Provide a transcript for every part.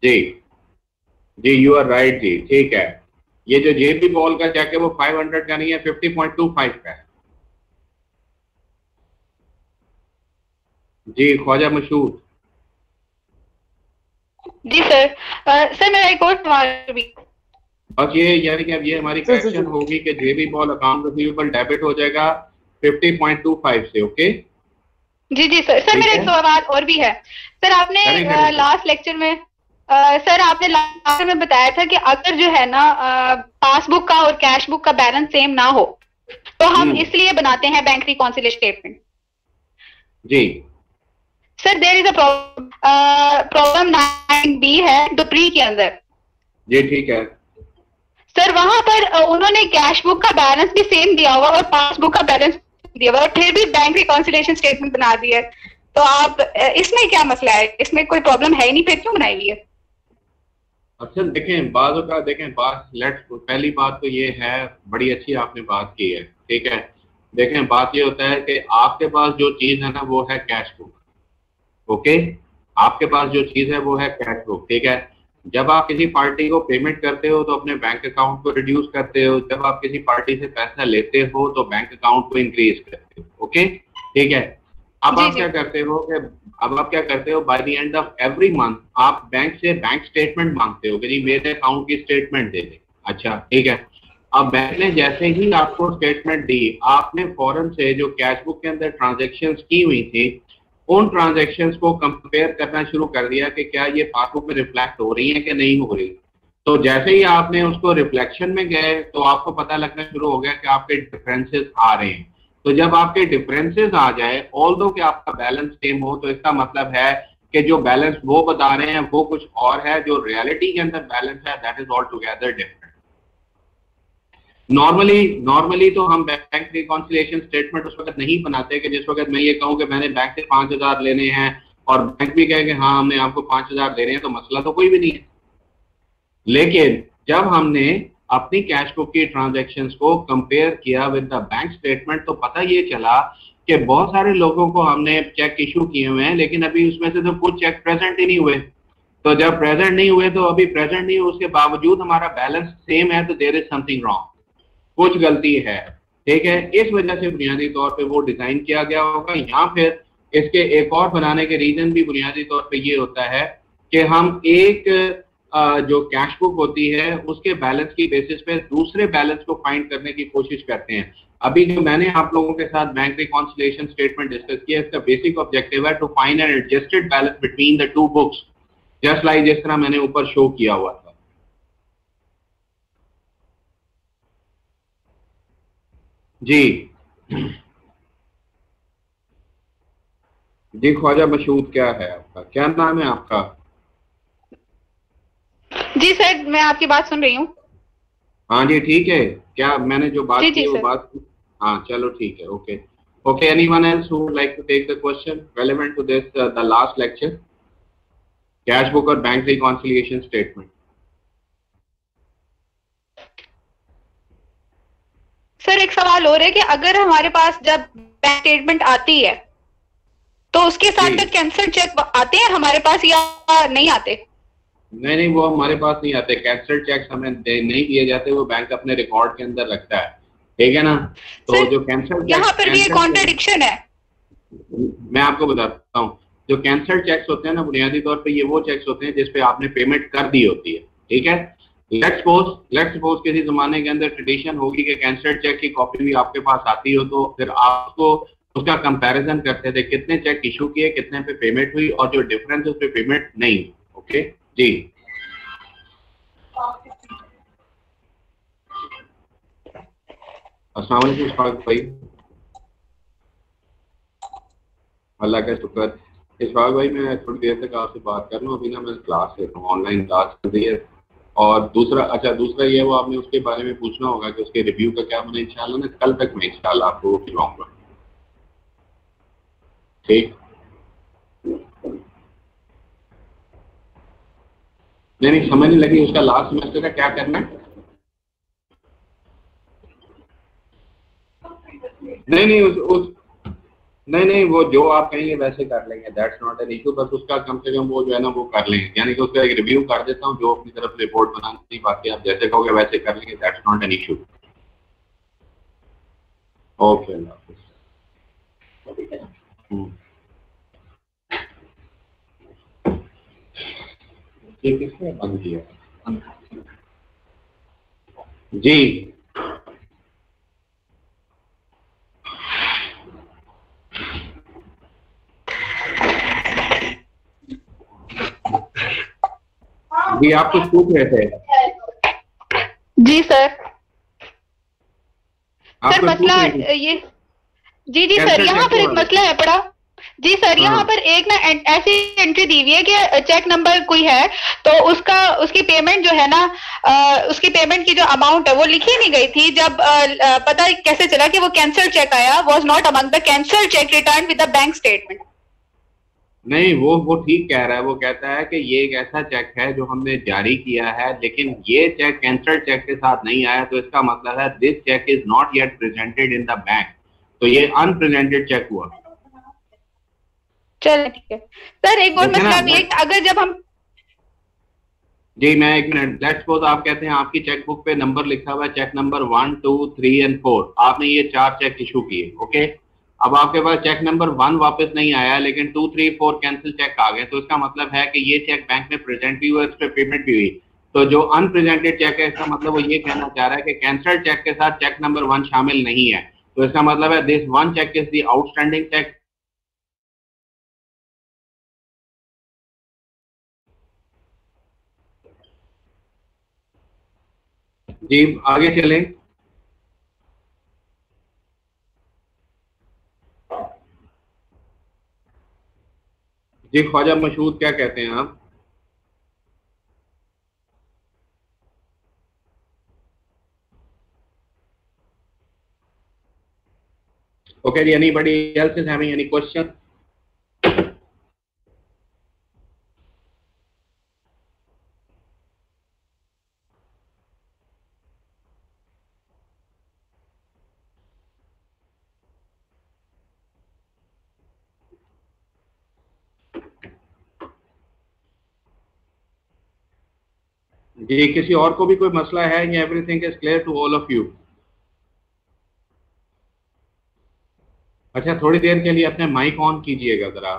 जी जी, you are right जी, ठीक है। ये जो जेबी बॉल का चेक है वो 500 का नहीं है, 50.25 का है। जी ख्वाजा मशहूर। जी सर। सर मेरा एक और सवाल भी। बस ये यानी कि अब ये हमारी करेक्शन होगी कि जेबी बॉल अकाउंट रिसीवेबल डेबिट हो जाएगा 50.25 से। ओके जी जी सर। सर मेरा एक सवाल और भी है। सर आपने लास्ट लेक्चर में सर आपने लास्ट में बताया था कि अगर जो है ना पासबुक का और कैश बुक का बैलेंस सेम ना हो तो हम इसलिए बनाते हैं बैंक रिकॉन्सिलिएशन स्टेटमेंट। जी sir there is a problem 9B है द प्री के अंदर। जी ठीक है सर वहां पर उन्होंने कैश बुक का बैलेंस भी सेम दिया हुआ और पासबुक का बैलेंस दिया हुआ और फिर भी बैंक रिकॉन्सिलिएशन स्टेटमेंट बना दिया। तो आप इसमें क्या मसला है? इसमें कोई प्रॉब्लम है ही नहीं, फिर क्यों बनाई हुई है? अच्छा देखें, पहली बात तो ये है, बड़ी अच्छी आपने बात की है, ठीक है। देखें बात ये होता है कि आपके पास जो चीज है ना वो है कैश बुक। ओके, आपके पास जो चीज है वो है कैश बुक, ठीक है। जब आप किसी पार्टी को पेमेंट करते हो तो अपने बैंक अकाउंट को रिड्यूस करते हो, जब आप किसी पार्टी से पैसा लेते हो तो बैंक अकाउंट को इंक्रीज करते हो। ओके ठीक है। अब आप क्या करते हो bye the end of every month आप बैंक से बैंक स्टेटमेंट मांगते हो कि जी मेरे अकाउंट की स्टेटमेंट दे दे। अच्छा ठीक है। अब बैंक ने जैसे ही आपको स्टेटमेंट दी, आपने फौरन से जो कैश बुक के अंदर ट्रांजेक्शन्स की हुई थी उन ट्रांजैक्शंस को कंपेयर करना शुरू कर दिया कि क्या ये पासबुक में रिफ्लेक्ट हो रही है कि नहीं हो रही। तो जैसे ही आपने उसको रिफ्लेक्शन में गए तो आपको पता लगना शुरू हो गया कि आपके डिफरेंसेस आ रहे हैं। तो जब आपके डिफरेंसेस आ जाए, ऑल्दो कि आपका बैलेंस सेम हो, तो इसका मतलब है कि जो बैलेंस वो बता रहे हैं वो कुछ और है, जो रियलिटी के अंदर बैलेंस है that is all together different. Normally तो हम बैंक रिकॉन्सिलिएशन स्टेटमेंट उस वक्त नहीं बनाते कि जिस वक्त मैं ये कहूं कि मैंने बैंक से 5,000 लेने हैं और बैंक भी कहे कि हाँ हमने आपको 5,000 दे रहे हैं, तो मसला तो कोई भी नहीं है। लेकिन जब हमने अपनी कैश बुक की ट्रांजैक्शंस को कंपेयर किया विद द बैंक स्टेटमेंट तो पता ये चला कि बहुत सारे लोगों को हमने चेक इशू किए हुए हैं लेकिन अभी उसमें से तो कुछ चेक प्रेजेंट ही नहीं हुए। तो जब प्रेजेंट नहीं हुए तो अभी प्रेजेंट नहीं हुए, उसके बावजूद हमारा बैलेंस सेम है, तो देयर इज समथिंग रॉन्ग, कुछ गलती है, ठीक है। इस वजह से बुनियादी तौर पे वो डिजाइन किया गया होगा। या फिर इसके एक और बनाने के रीजन भी बुनियादी तौर पे ये होता है कि हम एक जो कैश बुक होती है उसके बैलेंस की बेसिस पे दूसरे बैलेंस को फाइंड करने की कोशिश करते हैं। अभी जो मैंने आप लोगों के साथ बैंक रिकॉन्सिलिएशन स्टेटमेंट डिस्कस किया, इसका बेसिक ऑब्जेक्टिव है to find an adjusted balance between the two books, just like जिस तरह मैंने ऊपर शो किया हुआ था। जी जी ख्वाजा मशहूद, क्या है आपका, क्या नाम है आपका? जी सर मैं आपकी बात सुन रही हूँ। हाँ जी ठीक है। क्या मैंने जो बात की वो बात, हाँ चलो ठीक है। Okay okay, anyone else who would like to take the question relevant to this the last lecture, cash book और बैंक रिकॉन्सिलिएशन स्टेटमेंट? सर एक सवाल और है कि अगर हमारे पास जब बैंक स्टेटमेंट आती है तो उसके साथ में कैंसल्ड चेक आते हैं हमारे पास या नहीं आते? नहीं, वो हमारे पास नहीं आते। कैंसल्ड चेक हमें नहीं दिए जाते, वो बैंक अपने रिकॉर्ड के अंदर रखता है, ठीक है ना। तो जो कैंसल्ड, यहाँ पर भी एक कॉन्ट्रडिक्शन है। मैं आपको बताता हूँ, जो कैंसल्ड चेक्स होते हैं ना बुनियादी तौर पे ये वो चेक्स होते हैं जिसपे आपने पेमेंट कर दी होती है, ठीक है। लेट्स सपोज किसी जमाने के अंदर ट्रेडिशन होगी कि कैंसल्ड चेक की कॉपी भी आपके पास आती हो, तो फिर आपको उसका कंपैरिजन करते थे कितने चेक इशू किए, कितने पे पेमेंट हुई और जो डिफरेंस उस पे पेमेंट नहीं हुई। ओके जी। अस्सलाम वालेकुम इशफाक भाई। अल्लाह का शुक्र। इशफाक भाई मैं थोड़ी देर तक आपसे बात कर लूँ, अभी ना मैं क्लास ले रहा हूँ, ऑनलाइन क्लास कर रही है। और दूसरा ये वो आपने उसके बारे में पूछना होगा कि उसके रिव्यू का क्या बना। इंशाल्लाह ना कल तक मैं इंशाल्लाह आपको खिलवाऊंगा, ठीक। नहीं समझ नहीं लगी, उसका लास्ट सेमेस्टर का क्या करना है? नहीं नहीं नहीं, वो जो आप कहेंगे वैसे कर लेंगे, दैट्स नॉट एन इशू। बस उसका कम से कम वो जो है ना वो कर लेंगे, यानी कि उसका एक रिव्यू कर देता हूँ, जो अपनी तरफ रिपोर्ट बनानी थी, बाकी आप जैसे कहोगे वैसे कर लेंगे, that's not an issue. Okay, ये किसने बंद किया? जी जी, आप कुछ पूछ रहे थे? जी सर। सर मसला ये, जी जी सर, यहाँ पर एक मसला है पड़ा। जी सर, यहाँ पर एक ना ऐसी एंट्री दी हुई है कि चेक नंबर कोई है तो उसकी पेमेंट जो है ना, उसकी पेमेंट की जो अमाउंट है वो लिखी नहीं गई थी। जब पता कैसे चला कि वो कैंसिल चेक आया, was not among the cancel cheque return with the bank statement. नहीं, वो ठीक कह रहा है। वो कहता है कि ये एक ऐसा चेक है जो हमने जारी किया है, लेकिन ये चेक कैंसल्ड चेक के साथ नहीं आया, तो इसका मतलब है this cheque is not yet presented in the bank, तो ये अनप्रेजेंटेड चेक हुआ। चलिए ठीक है सर। एक और मसला भी है, अगर जब हम, जी मैं एक मिनट, लेट्स सपोज आप कहते हैं आपकी चेकबुक पे नंबर लिखा हुआ है चेक नंबर 1, 2, 3 एंड 4, आपने ये 4 चेक इशू किए, ओके। अब आपके पास चेक नंबर 1 वापस नहीं आया, लेकिन 2, 3, 4 कैंसिल चेक आ गए, तो इसका मतलब है कि ये चेक बैंक में प्रेजेंट भी हुआ, इस पर पेमेंट भी हुई। तो जो अनप्रेजेंटेड चेक है, इसका मतलब वो ये कहना चाह रहा है कि कैंसल्ड चेक के साथ चेक नंबर 1 शामिल नहीं है, तो इसका मतलब है this 1 check is the outstanding check. जी आगे चलें। जी ख्वाजा मशहूद, क्या कहते हैं आप? Okay, anybody else is having any question? जी किसी और को भी कोई मसला है या everything is clear to all of you? अच्छा, थोड़ी देर के लिए अपने माइक ऑन कीजिएगा जरा।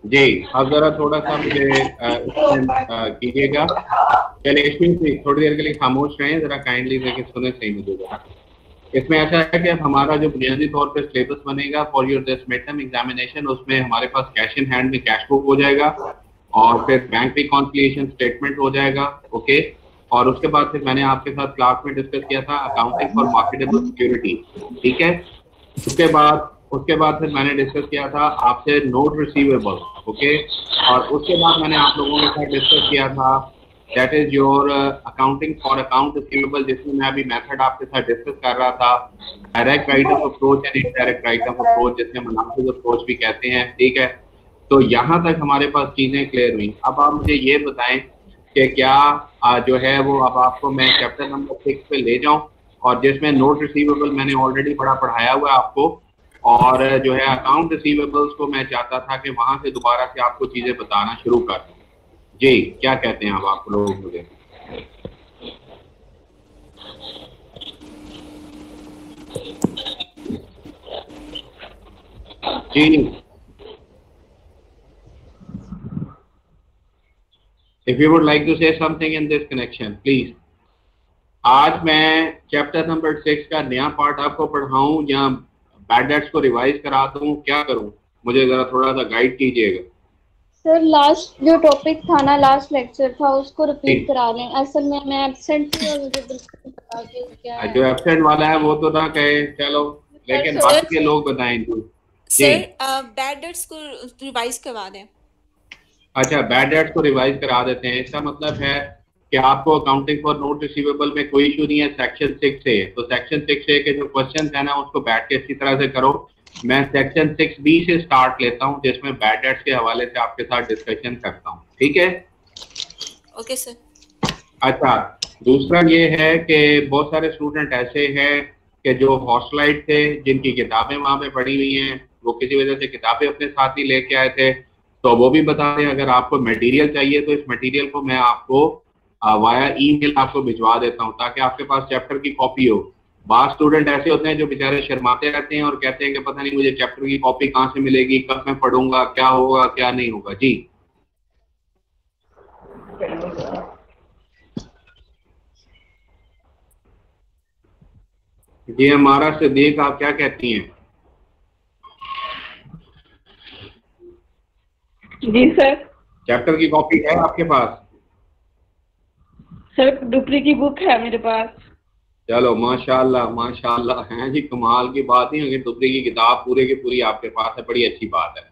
जी अब जरा थोड़ा सा मुझे कीजिएगा। चलिए इसमें थोड़ी देर के लिए खामोश रहें, जरा काइंडली देखें, सुने सही मुझे जरा। इसमें ऐसा है कि अब हमारा जो बुनियादी तौर पे सिलेबस बनेगा for your this mid term examination, उसमें हमारे पास कैश इन हैंड में कैश बुक हो जाएगा, और फिर बैंक रिकॉन्सिलिएशन स्टेटमेंट हो जाएगा, ओके। और उसके बाद फिर मैंने आपके साथ क्लास में डिस्कस किया था अकाउंटिंग फॉर मार्केटेबल सिक्योरिटी, ठीक है। उसके बाद फिर मैंने डिस्कस किया था आपसे नोट रिसीवेबल, ओके। और उसके बाद मैंने आप लोगों के साथ डिस्कस किया था that is your accounting for account receivable, जिसमें मैं अभी मेथड आपके साथ डिस्कस कर रहा था, direct write off approach and indirect right off approach, जिसमें मुनाफिज अप्रोच भी कहते हैं, ठीक है। तो यहाँ तक हमारे पास चीजें क्लियर हुई। अब आप मुझे ये बताएं कि क्या जो है वो अब आपको मैं चैप्टर नंबर 6 पे ले जाऊं, और जिसमें नोट रिसीवेबल मैंने ऑलरेडी बड़ा पढ़ाया हुआ है आपको, और जो है अकाउंट रिसीवेबल्स को मैं चाहता था कि वहां से दोबारा से आपको चीजें बताना शुरू कर दूं। जी क्या कहते हैं अब आप लोग मुझे? जी if you would like to say something in this connection please। आज मैं चैप्टर नंबर 6 का नया पार्ट आपको पढ़ाऊं या बैड डेट्स को रिवाइज करा दूं, क्या करूं? मुझे जरा थोड़ा सा गाइड कीजिएगा। सर लास्ट जो टॉपिक था ना, लास्ट लेक्चर था, उसको रिपीट करा लें। असल में मैं एब्सेंट थी और मुझे बिल्कुल पता कि क्या है। जो एब्सेंट वाला है वो तो ना कहे, चलो, लेकिन बाकी के लोग बताएं। सर बैड डेट्स को रिवाइज करवा दें। अच्छा, बैड डेट्स को रिवाइज करा देते हैं। इसका मतलब है कि आपको अकाउंटिंग फॉर नोट रिसीवेबल में कोई इशू नहीं है सेक्शन 6 से। तो सेक्शन 6A के जो क्वेश्चन है ना, उसको बैठ के अच्छी तरह से करो। मैं सेक्शन 6B से स्टार्ट लेता हूँ, जिसमें बैड डेट्स के हवाले से आपके साथ डिस्कशन करता हूँ, ठीक है? Okay sir. अच्छा, दूसरा ये है कि बहुत सारे स्टूडेंट ऐसे हैं कि जो हॉस्टलाइट थे, जिनकी किताबें वहाँ पे पड़ी हुई हैं, वो किसी वजह से किताबें अपने साथ ही लेके आए थे, तो वो भी बता दें। अगर आपको मटेरियल चाहिए तो इस मटेरियल को मैं आपको वाया ईमेल आपको भिजवा देता हूँ, ताकि आपके पास चैप्टर की कॉपी हो। बात स्टूडेंट ऐसे होते हैं जो बेचारे शर्माते रहते हैं और कहते हैं कि पता नहीं मुझे चैप्टर की कॉपी कहाँ से मिलेगी, कब मैं पढ़ूंगा, क्या होगा क्या नहीं होगा। जी जी, हमारा सिद्दीक, आप क्या कहती हैं? जी सर। चैप्टर की कॉपी है आपके पास? सर डुपरी की बुक है मेरे पास। चलो माशाल्लाह माशाल्लाह, हैं जी, कमाल की बात ही। अगर डुबरी की किताब पूरे की पूरी आपके पास है, बड़ी अच्छी बात है।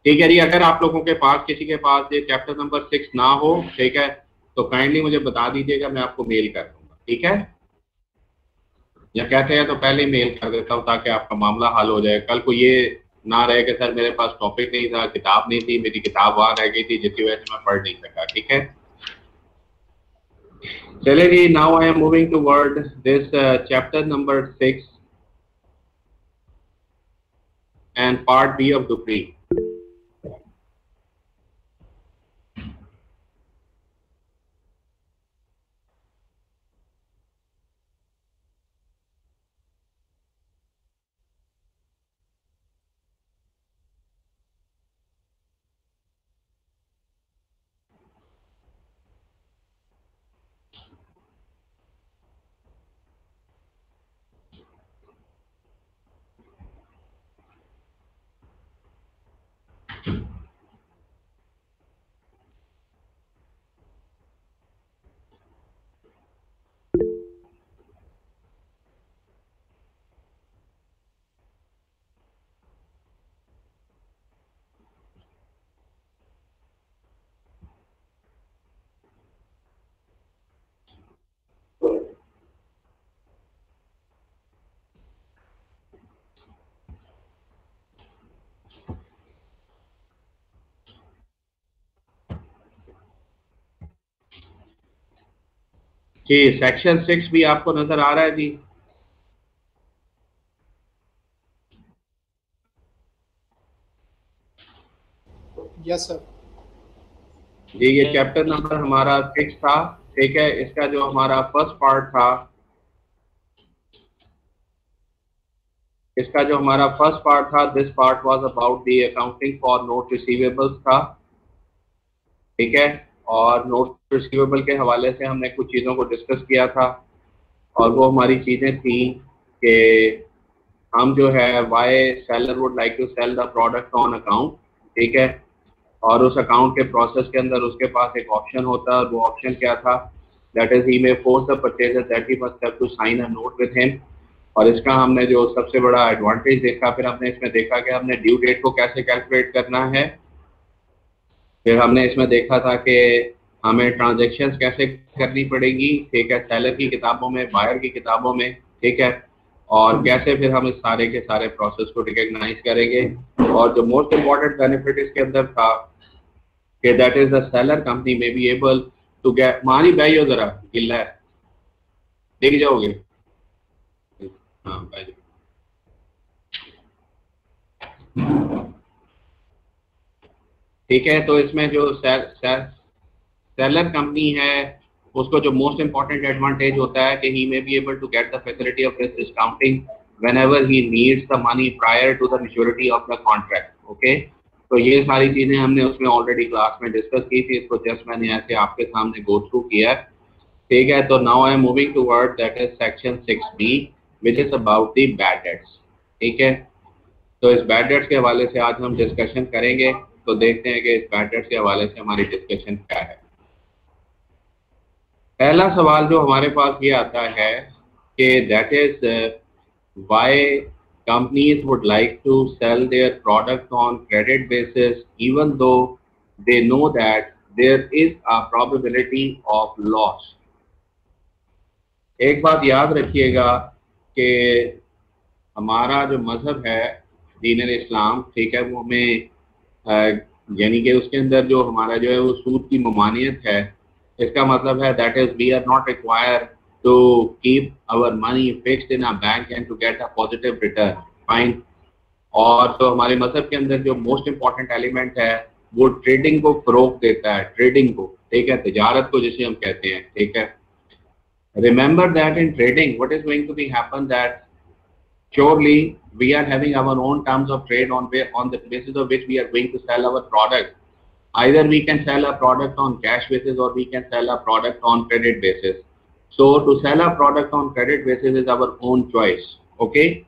ठीक है जी, अगर आप लोगों के पास किसी के पास ये चैप्टर नंबर 6 ना हो, ठीक है, तो काइंडली मुझे बता दीजिएगा, मैं आपको मेल कर दूंगा। ठीक है, या कहते हैं तो पहले ही मेल कर देता हूँ ताकि आपका मामला हल हो जाए। कल को ये ना रहे कि सर मेरे पास टॉपिक नहीं था, किताब नहीं थी, मेरी किताब वहां रह गई थी जिसकी वजह से मैं पढ़ नहीं सका। ठीक है, चलिए जी, now I am moving toward this chapter number 6 and part B of Dupri. जी, सेक्शन 6 भी आपको नजर आ रहा है जी? Yes sir. जी, ये चैप्टर नंबर हमारा 6 था। ठीक है, इसका जो हमारा फर्स्ट पार्ट था, this part was about the accounting for note receivables था। ठीक है, और नोट रिसीवेबल के हवाले से हमने कुछ चीज़ों को डिस्कस किया था, और वो हमारी चीज़ें थी कि हम जो है why seller would like to sell the product on account. ठीक है, और उस अकाउंट के प्रोसेस के अंदर उसके पास एक ऑप्शन होता है, और वो ऑप्शन क्या था? That is he may force the purchaser that he must have to sign a note with him. और इसका हमने जो सबसे बड़ा एडवांटेज देखा, फिर हमने इसमें देखा कि हमने ड्यू डेट को कैसे कैलकुलेट करना है। फिर हमने इसमें देखा था कि हमें ट्रांजेक्शन्स कैसे करनी पड़ेगी, ठीक है, सेलर की किताबों में, बायर की किताबों में। ठीक है, और कैसे फिर हम इस सारे के सारे प्रोसेस को रिकग्नाइज करेंगे। और जो मोस्ट इम्पॉर्टेंट बेनिफिट इसके अंदर था कि that is the seller company में बी एबल टू गेट, मानी भाई हो जरा गिल्ला है, देख जाओगे? हाँ भाई। ठीक है, तो इसमें जो सेलर कंपनी है, उसको जो मोस्ट इंपॉर्टेंट एडवांटेज होता है कि he may be able to get the facility of this discounting whenever he needs the money prior to the maturity of the contract. Okay, तो ये सारी चीजें हमने उसमें ऑलरेडी क्लास में डिस्कस की थी, इसको जस्ट मैंने ऐसे आपके सामने गो थ्रू किया है। ठीक है, तो now I am moving toward that is section 6B which is about the bad debts. ठीक है, तो इस बैड डेट्स के हवाले से आज हम डिस्कशन करेंगे। तो देखते हैं कि इस बैड डेट्स के हवाले से हमारी डिस्कशन क्या है। पहला सवाल जो हमारे पास ये आता है कि that is why companies would like to sell their product on credit basis even though they know that there is a probability of loss। एक बात याद रखिएगा कि हमारा जो मजहब है दीन इस्लाम, ठीक है, वो हमें यानी कि उसके अंदर जो हमारा जो है वो सूद की ममानियत है, इसका मतलब है that is we are not required to keep our money fixed in a bank and to get a positive return. Fine. और तो हमारे मजहब के अंदर जो मोस्ट इम्पॉर्टेंट एलिमेंट है वो ट्रेडिंग को फरोग देता है, ट्रेडिंग को, ठीक है, तिजारत को जिसे हम कहते हैं, ठीक है. Remember that in trading, what is going to be happen that surely we are having our own terms of trade on the basis of which we are going to sell our product. Either we can sell a product on cash basis or we can sell a product on credit basis. So to sell a product on credit basis is our own choice, okay?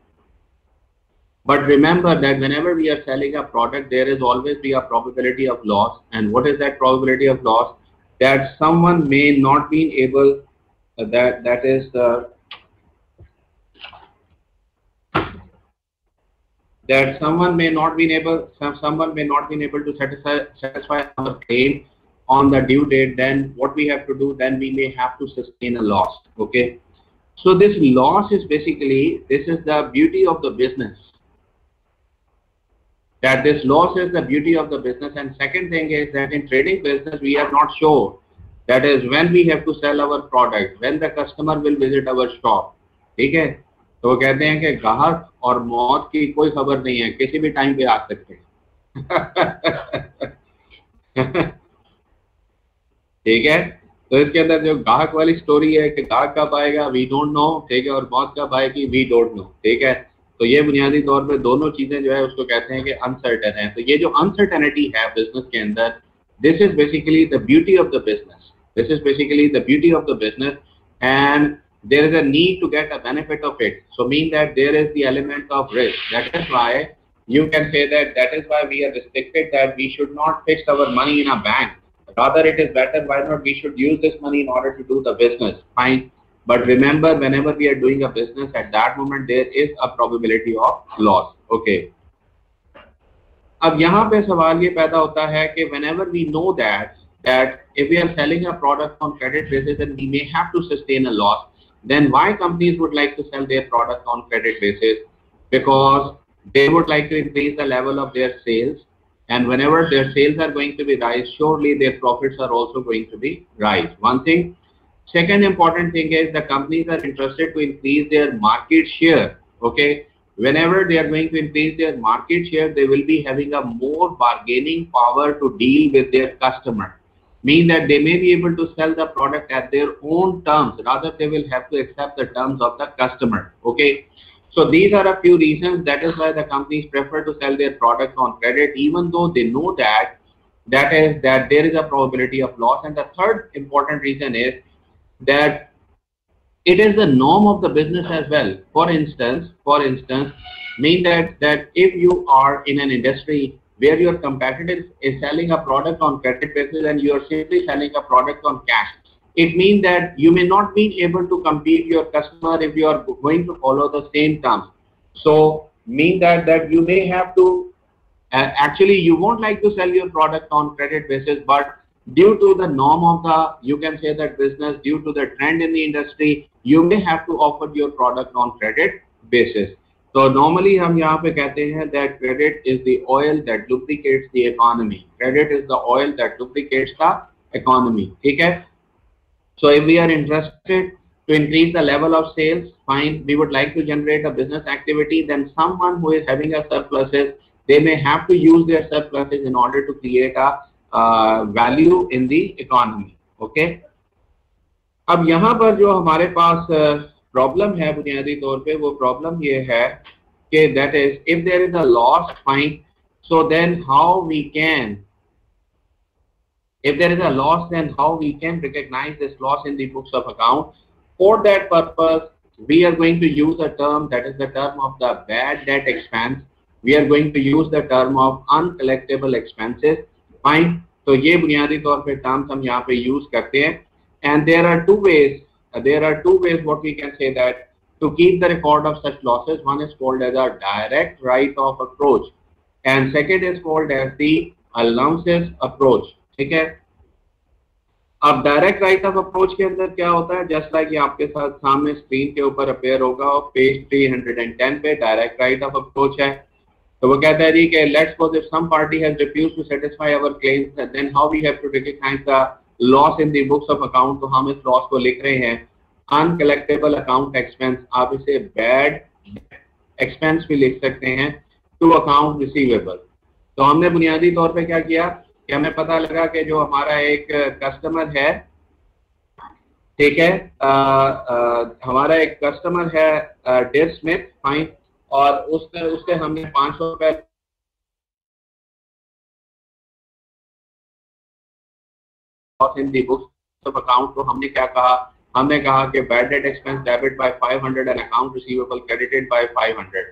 But remember that whenever we are selling a product, there is always be a probability of loss. And what is that probability of loss? That someone may not be able, that is the that someone may not be able to satisfy our claim on the due date. Then what we have to do, then we may have to sustain a loss, okay? So this loss is basically, this is the beauty of the business, that this loss is the beauty of the business. And second thing is that in trading business we are not sure, that is when we have to sell our product, when the customer will visit our shop, ठीक है? तो वो कहते हैं कि ग्राहक और मौत की कोई खबर नहीं है, किसी भी टाइम पे आ सकते हैं. ठीक है, तो इसके अंदर जो ग्राहक वाली स्टोरी है कि ग्राहक कब आएगा वी डोंट नो, ठीक है, और मौत कब आएगी वी डोंट नो, ठीक है. तो ये बुनियादी तौर पे दोनों चीजें जो है उसको कहते हैं कि अनसर्टेन है. तो ये जो अनसर्टेनिटी है बिजनेस के अंदर, this is basically the beauty of the business, this is basically the beauty of the business, and there is a need to get a benefit of it. So mean that there is the element of risk. That is why you can say that is why we are restricted, that we should not fix our money in a bank. Rather it is better, why not we should use this money in order to do the business. Fine. But remember, whenever we are doing a business, at that moment there is a probability of loss. Okay. अब यहाँ पे सवाल ये पैदा होता है कि whenever we know that if we are selling a product on credit basis and we may have to sustain a loss, then why companies would like to sell their product on credit basis? Because they would like to increase the level of their sales, and whenever their sales are going to be rise, surely their profits are also going to be rise. One thing. Second important thing is the companies are interested to increase their market share. Okay, whenever they are going to increase their market share, they will be having a more bargaining power to deal with their customer. Mean that they may be able to sell the product at their own terms, rather they will have to accept the terms of the customer. Okay, so these are a few reasons. That is why the companies prefer to sell their product on credit, even though they know that there is a probability of loss. And the third important reason is that it is the norm of the business as well. For instance, mean that if you are in an industry where your competitor is selling a product on credit basis and you are simply selling a product on cash, it means that you may not be able to compete your customer if you are going to follow the same terms. So mean that you may have to, actually you won't like to sell your product on credit basis, but due to the norm of the, you can say that business, due to the trend in the industry, you may have to offer your product on credit basis. So normally हम यहाँ पे कहते हैं that credit is the oil that lubricates the economy. Credit is the oil that lubricates the economy. ठीक है? So if we are interested to increase the level of sales, fine, we would like to generate a business activity, then someone who is having a surpluses, they may have to use their surpluses in order to create a value in the economy. Okay? अब यहाँ पर जो हमारे पास problem है बुनियादी तौर पे, वो प्रॉब्लम ये है कि that is if there is a loss, fine, so then how we can, if there is a loss, then how we can recognize this loss in the books of account. For that purpose, we are going to use a term, that is the term of the bad debt expense. We are going to use the term of uncollectible expenses. Fine. तो ये बुनियादी तौर पे terms हम यहाँ पे use करते हैं. And there are two ways what we can say that to keep the record of such losses. One is called as a direct right of approach and second is called as the allowances approach. ठीक है? अब direct write off approach के अंदर क्या होता है, just like ये आपके साथ सामने स्क्रीन के ऊपर अपेयर होगा और पेज 310 पे डायरेक्ट राइट ऑफ अप्रोच है. तो वो कहता है जी कि let's suppose if some party has refused to satisfy our claims, then how we have to recognise the loss in the books of account, तो हम इस लॉस को लिख रहे हैं अनकलेक्टेबल अकाउंट एक्सपेंस। आप इसे बैड एक्सपेंस भी लिख सकते हैं टू अकाउंट रिसीवेबल। तो हमने बुनियादी तौर पे क्या किया कि हमें पता लगा कि जो हमारा एक कस्टमर है, ठीक है, हमारा एक कस्टमर है डेव स्मिथ, फाइन, और उससे हमने 500 रुपए इन दी बुक्स ऑफ अकाउंट। तो हमने क्या कहा, हमने कहा कि bad debt expense debit bye 500 and account receivable credited bye 500।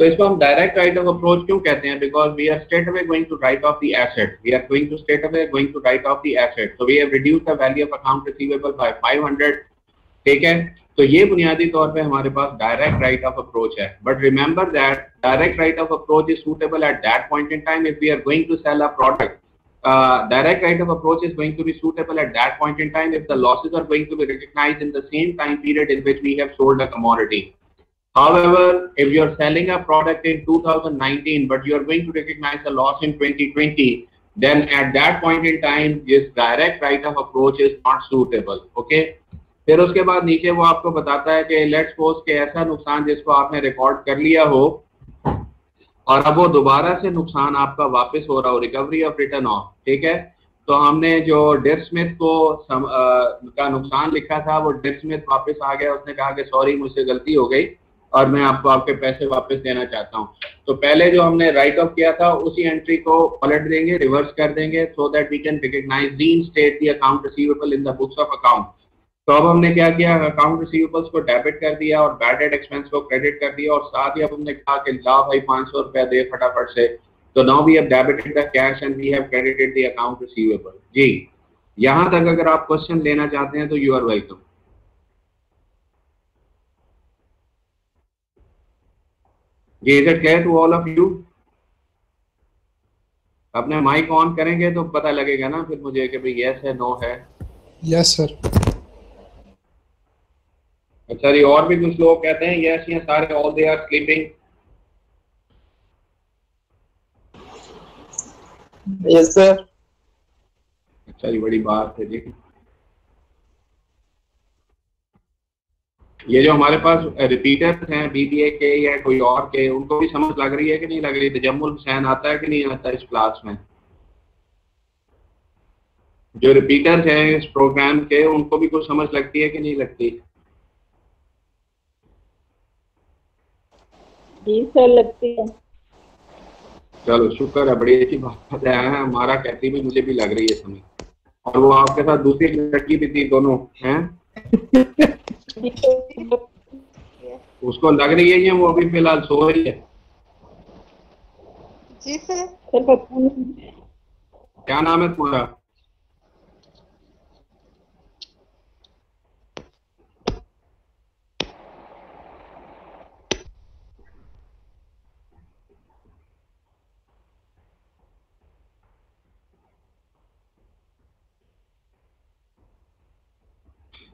तो इसको हम डायरेक्ट राइट ऑफ अप्रोच क्यों कहते हैं? Because we are straight away going to write off the asset, we are going to straight away going to write off the asset. So we have reduced the value of account receivable by 500, ठीक है। तो ये बुनियादी तौर पे हमारे पास direct write off approach है। But remember that direct write off approach is suitable at that point in time if we are going to sell a product. Direct right of approach is going to be suitable at that point in time if the losses are going to be recognized in the same time period in which we have sold a commodity. However, if you are selling a product in 2019 but you are going to recognize a loss in 2020, then at that point in time this direct right of approach is not suitable. Okay? फिर उसके बाद नीचे वो आपको बताता है कि let's suppose के ऐसा नुकसान जिसको आपने रिकॉर्ड कर लिया हो और अब वो दोबारा से नुकसान आपका वापस हो रहा हो, रिकवरी ऑफ रिटर्न ऑफ, ठीक है। तो हमने जो डेव स्मिथ को का नुकसान लिखा था, वो डेव स्मिथ वापस आ गया, उसने कहा कि सॉरी मुझसे गलती हो गई और मैं आपको आपके पैसे वापस देना चाहता हूँ। तो पहले जो हमने राइट ऑफ किया था उसी एंट्री को पलट देंगे, रिवर्स कर देंगे, so that we can recognise reinstate the account receivable in the books of account. तो अब हमने क्या किया, अकाउंट रिसीवेबल्स को डेबिट कर दिया और बैड डेट एक्सपेंस को क्रेडिट कर दिया, और साथ ही अब हमने कहा कि लाओ भाई 500 रुपया दे फटाफट से। तो now we have debited the cash and we have credited the account receivable. जी, यहां तक अगर आप क्वेश्चन लेना चाहते हैं तो यू आर वेलकम। जी, is it clear to all of you? अपने माइक ऑन करेंगे तो पता लगेगा ना फिर मुझे कि भाई यस है नो है। Yes sir. अच्छा जी, और भी कुछ लोग कहते हैं यस या सारे all they are sleeping? Yes sir. अच्छा जी, बड़ी बात है जी। ये जो हमारे पास रिपीटर्स हैं बीबीए के या कोई और के, उनको भी समझ लग रही है कि नहीं लग रही? तजम्मुल हुसैन आता है कि नहीं आता इस क्लास में? जो रिपीटर्स हैं इस प्रोग्राम के, उनको भी कुछ समझ लगती है कि नहीं लगती? जी सर, लगती है। चलो शुक्र है, बड़ी अच्छी बात है। हमारा कहती भी मुझे भी लग रही है समझ, और वो आपके साथ दूसरी लड़की भी थी, दोनों हैं उसको लग रही है, वो अभी फिलहाल सो रही है। जी सर। क्या नाम है तुम्हारा?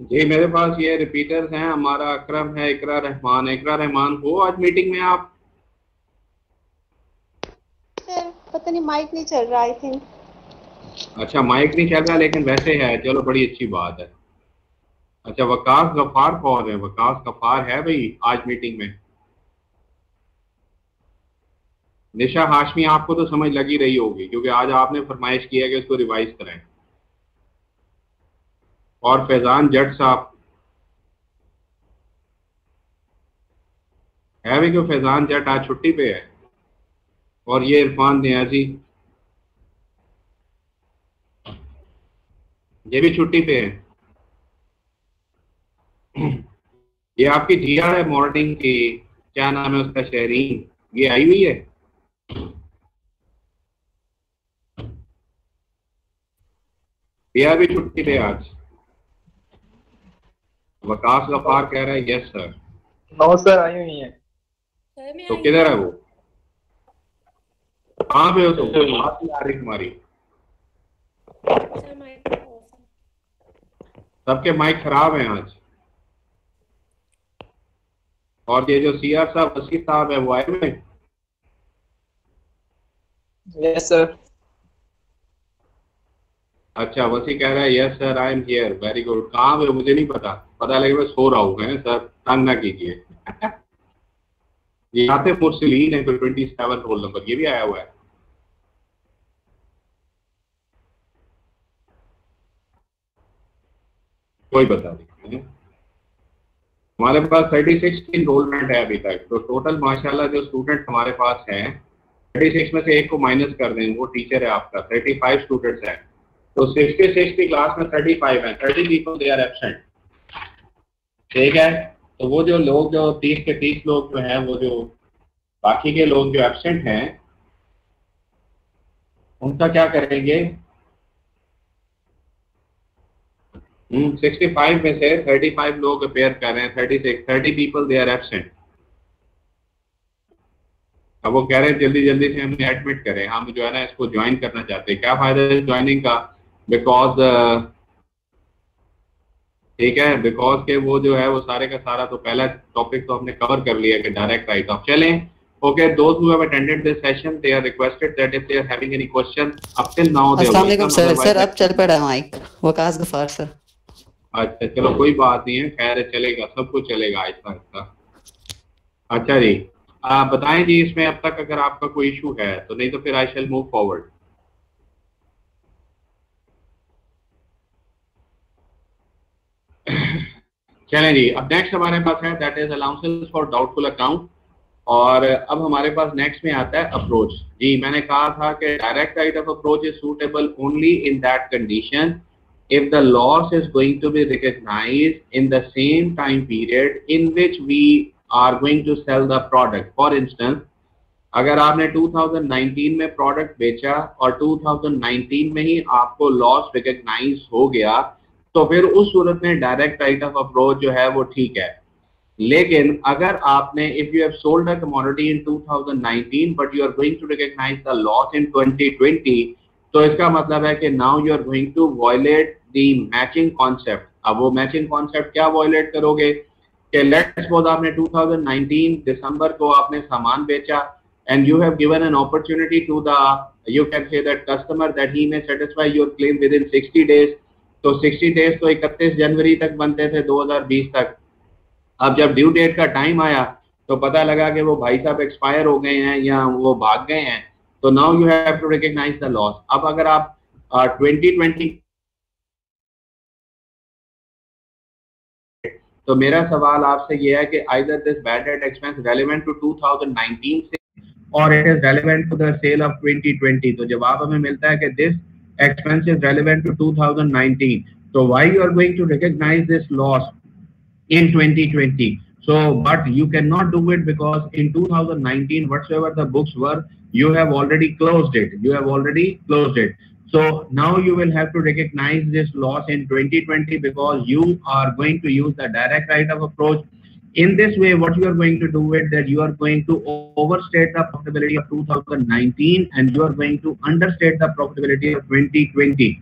जी, मेरे पास ये रिपीटर्स हैं। हमारा अकरम है, इकरा रहमान। इकरा रहमान हो आज मीटिंग में आप? सर पता नहीं माइक नहीं चल रहा, आई थिंक। अच्छा, माइक नहीं चल रहा लेकिन वैसे है, चलो बड़ी अच्छी बात है। अच्छा, वकास गफ्फार कौन है? वकास गफ्फार है भाई आज मीटिंग में? निशा हाशमी, आपको तो समझ लगी रही होगी क्योंकि आज आपने फरमाइश किया कि उसको रिवाइज कराएं। और फैजान जट साहब है भी क्यों? फैजान जट आज छुट्टी पे है। और ये इरफान नियाजी, ये भी छुट्टी पे है। ये आपकी जिया है मॉर्निंग की, क्या नाम है उसका, शहरीन, ये आई हुई है। ये भी छुट्टी पे आज। वकास गफ्फार कह रहा है यस सर। नो सर, आई हुई है। तो किधर है वो? कहाँ पे हो तुम? बात नहीं आ रही तुम्हारी। सबके माइक खराब हैं आज। और ये जो सीआर साहब, वसीफ साहब है, वो आए हुए? Yes sir. अच्छा, वसी कह रहा है yes sir I am here, very good. कहाँ पे मुझे नहीं पता, पता लगे मैं सो रहा हूँ, है सर, तंग ना कीजिए। ये आते मुरसलीन है, कोई 27 रोल नंबर, ये भी आया हुआ है। कोई बता नहीं, हमारे पास 36 की इनरोलमेंट है अभी तक, तो टोटल माशाल्लाह जो स्टूडेंट हमारे पास हैं 36 में से एक को माइनस कर दें, वो टीचर है आपका, 35 स्टूडेंट्स हैं, तो 66 की क्लास में 35 हैं, 30 पीपल दे आर एब्सेंट, ठीक है। तो वो जो लोग जो 30 के 30 लोग जो हैं, वो जो बाकी के लोग जो एब्सेंट हैं उनका क्या करेंगे? 65 में से 35 लोग अपेयर कर रहे हैं, 30 पीपल दे आर एब्सेंट। अब वो कह रहे हैं जल्दी जल्दी से हमें एडमिट करें, हम जो है ना इसको ज्वाइन करना चाहते हैं। क्या फायदा है ज्वाइनिंग का? बिकॉज ठीक है, बिकॉज के वो जो है वो सारे का सारा तो पहला टॉपिक तो हमने कवर कर लिया कि डायरेक्ट राइट ऑफ। चलें, ओके, दोस्त who have attended this session they are requested that if they are having any question up till now they. अस्सलाम वालेकुम सर। सर अब चल पड़ा माइक, वकास गफार सर। अच्छा चलो कोई बात नहीं है, खैर चलेगा, सब कुछ चलेगा आहिस्ता आहिस्ता। अच्छा जी, आप बताएं जी इसमें अब तक अगर आपका कोई इशू है तो, नहीं तो फिर आई शैल मूव फॉरवर्ड। चलें जी, अब नेक्स्ट हमारे पास है that is allowances for doubtful account, और अब हमारे पास नेक्स्ट में आता है अप्रोच। जी मैंने कहा था कि direct write off approach is suitable only in that condition if the loss is going to be recognized in the same time period in which we are going to sell the product. For instance, अगर आपने 2019 में product बेचा और 2019 में ही आपको loss recognise हो गया, तो फिर उस सूरत में डायरेक्ट राइट ऑफ अप्रोच जो है वो ठीक है। लेकिन अगर आपने if you have sold a commodity in 2019 but you are going to recognise the loss in 2020, तो इसका मतलब है कि now you are going to violate the matching concept. अब वो मैचिंग कॉन्सेप्ट क्या वायलेट करोगे कि लेट्स सपोज आपने 2019 दिसंबर को आपने सामान बेचा and you have given an opportunity to the, you can say that customer that he may satisfy your claim within 60 days. तो 60 डेज तो 31 जनवरी तक बनते थे 2020 तक। अब जब ड्यू डेट का टाइम आया तो पता लगा कि वो भाई साहब एक्सपायर हो गए हैं या वो भाग गए हैं, तो now you have to recognise the loss. अब अगर आप 2020, तो मेरा सवाल आपसे ये है कि either this bad debt expense relevant to 2019 से और it is relevant to the sale of 2020। तो जवाब हमें मिलता है कि this expense is relevant to 2019, तो why you are going to recognise this loss in 2020? So but you cannot do it because in 2019 whatsoever the books were, you have already closed it. So now you will have to recognize this loss in 2020 because you are going to use the direct right of approach. In this way what you are going to do is that you are going to overstate the profitability of 2019 and you are going to understate the profitability of 2020.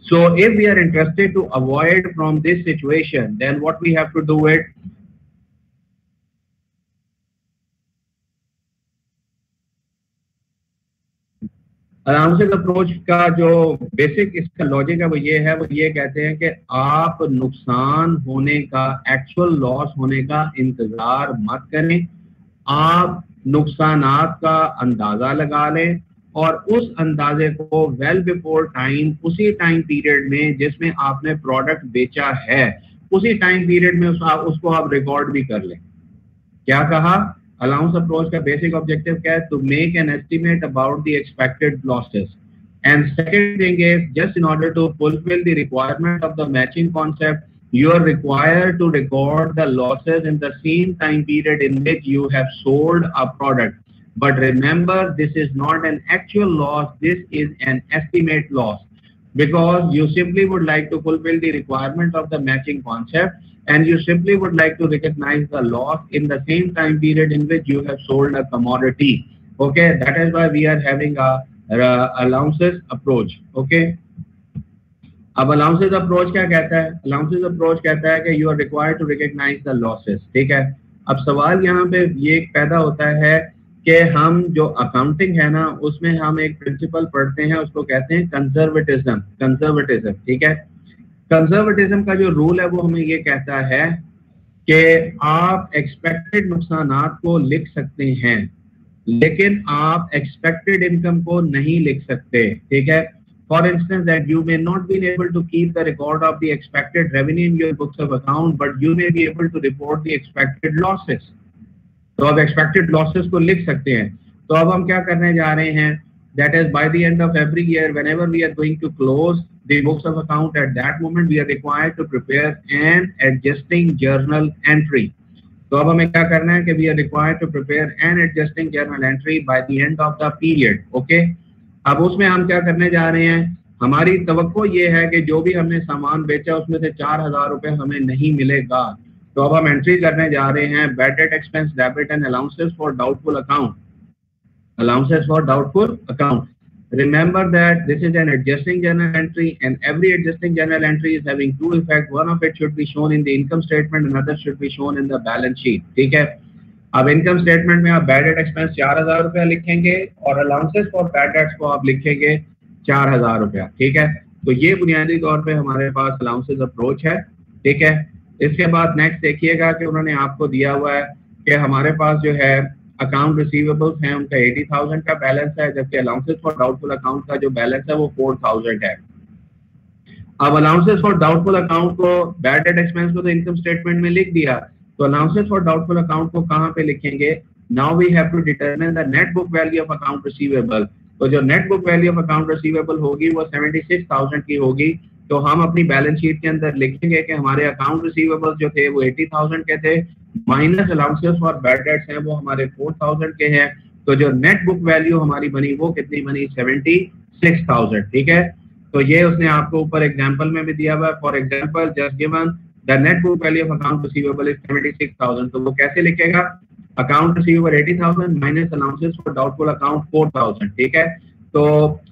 So if we are interested to avoid from this situation, then what we have to do it, allowances approach का जो basic इसका logic है वो ये कहते हैं कि आप नुकसान होने का, एक्चुअल लॉस होने का इंतजार मत करें, आप नुकसानात का अंदाजा लगा लें और उस अंदाजे को वेल बिफोर टाइम, उसी टाइम पीरियड में जिसमें आपने प्रोडक्ट बेचा है, उसी टाइम पीरियड में उसको आप रिकॉर्ड भी कर लें। क्या कहा? अलाउंस अप्रोच का बेसिक ऑब्जेक्टिव क्या है? To make an estimate about the expected losses, and second thing is just in order to fulfil the requirement of the matching concept, you are required to record the losses in the same time period in which you have sold a product. But remember, this is not an actual loss, this is an estimate loss, because you simply would like to fulfill the requirement of the matching concept and you simply would like to recognize the loss in the same time period in which you have sold a commodity. Okay, that is why we are having a allowances approach. Okay, अब allowances approach क्या कहता है? Allowances approach कहता है कि you are required to recognise the losses. ठीक है, अब सवाल यहाँ पे ये पैदा होता है कि हम जो अकाउंटिंग है ना उसमें हम एक प्रिंसिपल पढ़ते हैं, उसको कहते हैं कंजर्वेटिज्म। ठीक है, कंजर्वेटिज्म का जो रूल है वो हमें ये कहता है कि आप एक्सपेक्टेड नुकसानात को लिख सकते हैं लेकिन आप एक्सपेक्टेड इनकम को नहीं लिख सकते। ठीक है, for instance that you may not be able to keep the record of the expected revenue in your books of account but you may be able to report the expected losses. तो आप expected losses को लिख सकते हैं। तो अब हम क्या करने जा रहे हैं, that is by the end of every year whenever we are going to close the books of account at that moment we are required to prepare an adjusting journal entry. तो अब हमें क्या करना है कि we are required to prepare an adjusting journal entry by the end of the period. Okay, अब उसमें हम क्या करने जा रहे हैं, हमारी तवक्को ये है कि जो भी हमने सामान बेचा उसमें से 4000 रुपए हमें नहीं मिलेगा। तो अब हम एंट्री करने जा रहे हैं bad debt expense debit and allowances for doubtful account. Remember that this is an adjusting journal entry and every adjusting journal entry is having two effects. One of it should be shown in the income statement, another should be shown in the balance sheet. ठीक है, अब income statement में आप bad debt expense 4000 रुपया लिखेंगे और allowances for bad dates को आप लिखेंगे 4000 रुपया। ठीक है, तो ये बुनियादी तौर पे हमारे पास अलाउंसेस अप्रोच है। ठीक है, इसके बाद नेक्स्ट देखिएगा कि उन्होंने आपको दिया हुआ है कि हमारे पास जो है अकाउंट रिसीवेबल्स हैं उनका 80,000 का बैलेंस है जबकि अलाउंसेस फॉर डाउटफुल अकाउंट का जो बैलेंस है वो 4000 है। अब अलाउंसेस फॉर डाउटफुल अकाउंट को बैड डेट एक्सपेंस को तो इनकम स्टेटमेंट में लिख दिया, तो अलाउंसेस फॉर डाउटफुल अकाउंट को कहाँ पे लिखेंगे, now we have to determine the net book value of account receivable. तो जो net book value of account receivable होगी वो 76,000 की होगी। तो हम अपनी बैलेंस शीट के अंदर लिखेंगे कि हमारे अकाउंट रिसीवेबल्स जो थे वो 80,000 के थे, minus allowances for bad dates हैं वो हमारे 4000 के हैं। तो जो नेट बुक वैल्यू हमारी बनी वो कितनी बनी, 76,000। ठीक है, तो ये उसने आपको ऊपर एग्जांपल में भी दिया हुआ है। For example just given the net book value of account receivable is 76,000। तो वो कैसे लिखेगा, account receivable 80,000 minus allowances for doubtful account 4000। ठीक है, तो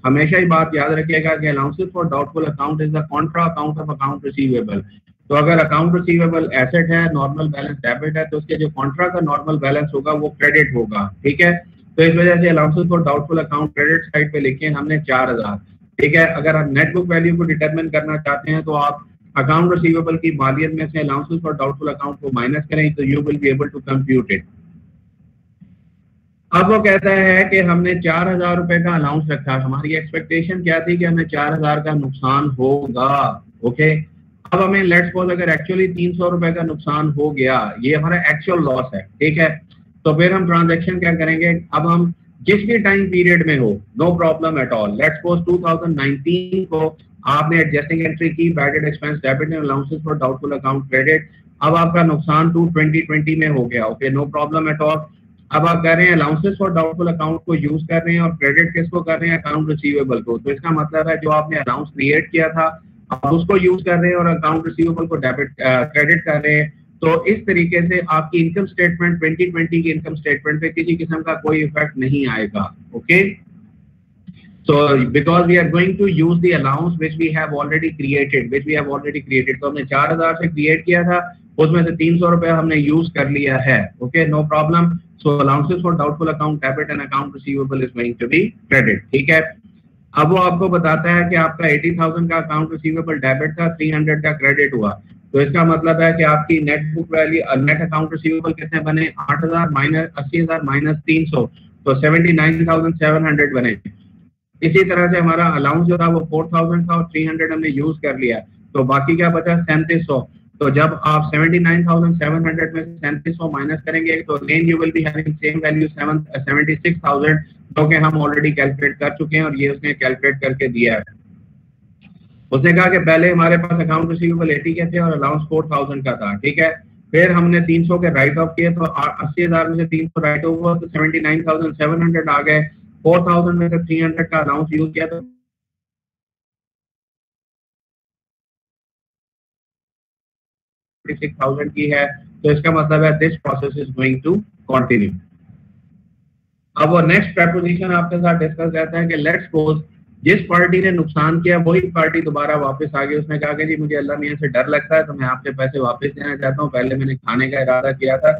हमेशा ही बात याद रखिएगा कि allowances for doubtful account is the Contra account of account receivable. तो अगर अकाउंट रिसीवेबल एसेट है, नॉर्मल बैलेंस डेबिट है, तो उसके जो कॉन्ट्रा का नॉर्मल बैलेंस होगा वो क्रेडिट होगा। ठीक है, तो इस वजह से allowances for doubtful account credit side पे लिखे हमने 4000। ठीक है, अगर आप नेट बुक वैल्यू को डिटरमिन करना चाहते हैं तो आप अकाउंट रिसीवेबल की मालियत में से अलाउंसेस फॉर डाउटफुल अकाउंट को माइनस करें तो you will be able to compute it. अब वो कहता है कि हमने 4000 रुपए का अलाउंस रखा, हमारी एक्सपेक्टेशन क्या थी कि हमें 4000 का नुकसान होगा। ओके, अब हमें लेट्स सपोज अगर एक्चुअली 300 रुपए का नुकसान हो गया, ये हमारा एक्चुअल लॉस है। ठीक है, तो फिर हम ट्रांजैक्शन क्या करेंगे, अब हम जिस भी टाइम पीरियड में हो no problem at all. Let's suppose 2019 को आपने एडजस्टिंग एंट्री की, bad debt expense debit and allowances for doubtful account credit. अब आपका नुकसान 2020 में हो गया। Okay, no problem at all. अब आप कर रहे हैं अलाउंसेस फॉर डाउटफुल अकाउंट को यूज कर रहे हैं और क्रेडिट किसको कर रहे हैं, अकाउंट रिसीवेबल को। तो इसका मतलब है जो आपने अलाउंस क्रिएट किया था आप उसको यूज कर रहे हैं और अकाउंट रिसीवेबल को डेबिट क्रेडिट कर रहे हैं। तो इस तरीके से आपकी इनकम स्टेटमेंट 2020 की इनकम स्टेटमेंट पे किसी किस्म का कोई इफेक्ट नहीं आएगा। Okay, so because we are going to use the allowance which we have already created, तो हमने 4000 से क्रिएट किया था, उसमें से 300 रुपया हमने यूज कर लिया है। Okay, no problem. So allowances for doubtful account debit and account receivable is going to be credit. ठीक है, अब वो आपको बताता है कि आपका 80,000 का अकाउंट रिसीवेबल डेबिट था, 300 का क्रेडिट हुआ। तो इसका मतलब है कि आपकी net book value, net account receivable कितने बने, 8000 माइनस 80,000 माइनस 300, तो 79,700 बने। इसी तरह से हमारा अलाउंस जो था वो 4000 था और 300 हमने यूज कर लिया, तो बाकी क्या बचा, 3700। तो जब आप 79,700 में 3700 माइनस करेंगे तो then you will be having same value 76,000, जो कि हम ऑलरेडी कैलकुलेट कर चुके हैं और ये उसने कैलकुलेट करके दिया है। उसने कहा कि पहले हमारे पास अकाउंट रिसीवेबल 80 के थे और अलाउंस 4000 का था। ठीक है, फिर हमने 300 के राइट ऑफ किए तो 80,000 में से 300 राइट ऑफ हुआ तो 79,700 आ गए। 4000 में से 300 का अलाउंस यूज किया तो 6,000 की है। तो इसका मतलब है this process is going to continue. अब वो नेक्स्ट प्रपोजिशन आपके साथ डिस्कस करता है कि लेट्स सपोज जिस पार्टी ने नुकसान किया वही पार्टी दोबारा वापस आ गई। उसने कहा कि जी मुझे अल्लाह मियां से डर लगता है तो मैं आपसे पैसे वापस देना चाहता हूँ, पहले मैंने खाने का इरादा किया था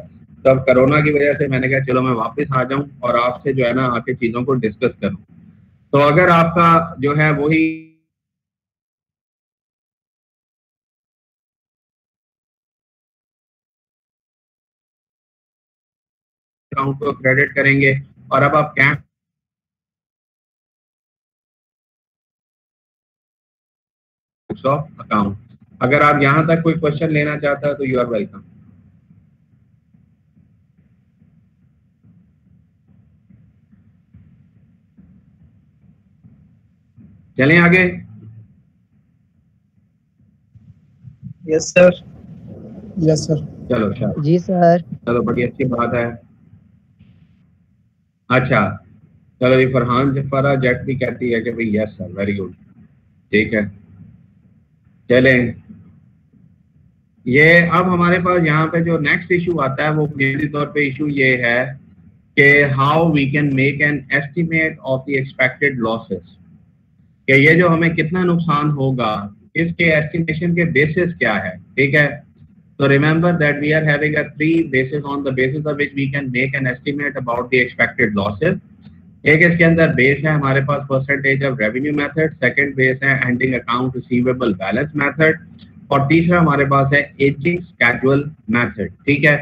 तब कोरोना की वजह से मैंने कहा चलो मैं वापस आ जाऊं और आपसे जो है ना आके चीजों को डिस्कस करूं। तो अगर आपका जो है वही अकाउंट को क्रेडिट करेंगे और अब आप कैश ऑफ अकाउंट, अगर आप यहां तक कोई क्वेश्चन लेना चाहता है तो यू आर वेलकम। चलें आगे। Yes sir. Yes sir. चलो शाबाश। जी सर। चलो बड़ी अच्छी बात है। अच्छा चलो ये फरहान जफारा जट भी कहती है कि भाई यस सर, वेरी गुड, ठीक है। चलें, ये अब हमारे पास यहाँ पे जो नेक्स्ट इशू आता है वो बुनियादी तौर पे इशू ये है कि how we can make an estimate of the expected losses, कि ये जो हमें कितना नुकसान होगा इसके एस्टिमेशन के बेसिस क्या है, ठीक है। तो remember that we are having a 3 basis on the basis of which we can make an estimate about the expected losses. एक इसके अंदर बेस है हमारे पास percentage of revenue method, second base है ending account receivable balance method, और तीसरा हमारे पास है एजिंग स्केड्यूल मेथड, ठीक है।